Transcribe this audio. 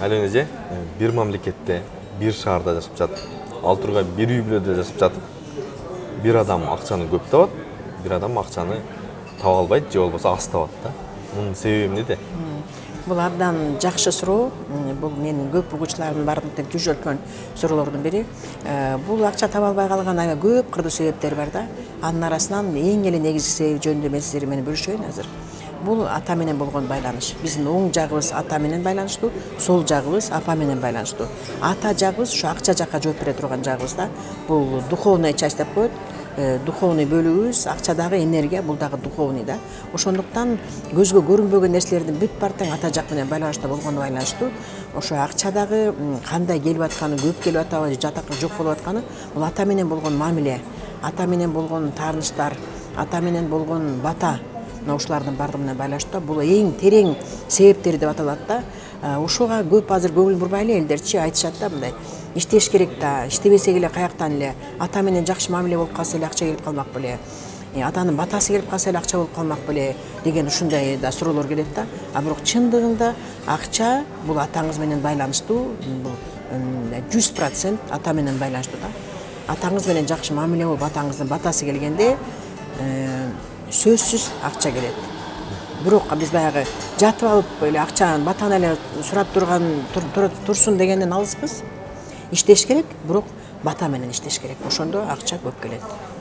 Ал эже бир мамлекетте, бир шаарда жашап жатып, ал тургай бир үй бүлөдө жашап жатып, бир адам акчаны көп табат, бир адам акчаны таба албайт же болбосо аз табат да. Мунун себеби эмнеде? Бул абдан жакшы суроо. Бул менин көп угуучулардын бардыгын түшөлткөн суроолордун бири. Бул акча таба албай калган аябай көп кырдуу себептер бар да. Анын арасынан эң эле негизги себеп жөнүндө мен сиздер менен бөлүшөйүн азыр. Бул ата менен болгон байланыш. Биздин оң жагыбыз ата менен байланыштуу, сол жагыбыз апа менен байланыштуу. Ата жагыбыз ушу акча жакка жооп бере турган жагыбыз да. Бул духовная часть деп коет. Духовный бөлүгүбүз, акчадагы энергия, бул дагы духовный да. Ошондуктан көзгө көрүнбөгөн нерселердин бүт бартың ата жак менен байланыштуу болгону байланыштуу. Ошо акчадагы кандай келип атканы, көп келип атабы же жатакы жок болуп атканы, бул ата менен болгон мамиле, ата менен болгон тааныштар, ата менен болгон бата, ушулардын бардыгы менен байланыштуу. Бул эң терең себептер деп аталат да. Ушуга көп азыр көңүл бурбай эле элдерчи айтышат да мындай. Иштеш керек да, иштебесек эле каяктан эле ата менен жакшы мамиле болуп калса эле акча келип калмак беле. Атанын батасы келип калса эле акча болуп калмак беле деген ушундай да суроолор келет да. Бирок чындыгында акча бул атаңыз менен байланыштуу, бул 100% ата менен байланыштуу да. Атаңыз менен жакшы мамиле болуп, атаңыздын батасы келгенде сөзсүз акча келет. Бирок биз баягы жатып алып эле акчаны батаны эле сурап турсун дегенден алыспыз. Иштеш керек, бирок бата менен иштеш керек. Ошондо акча көп келет.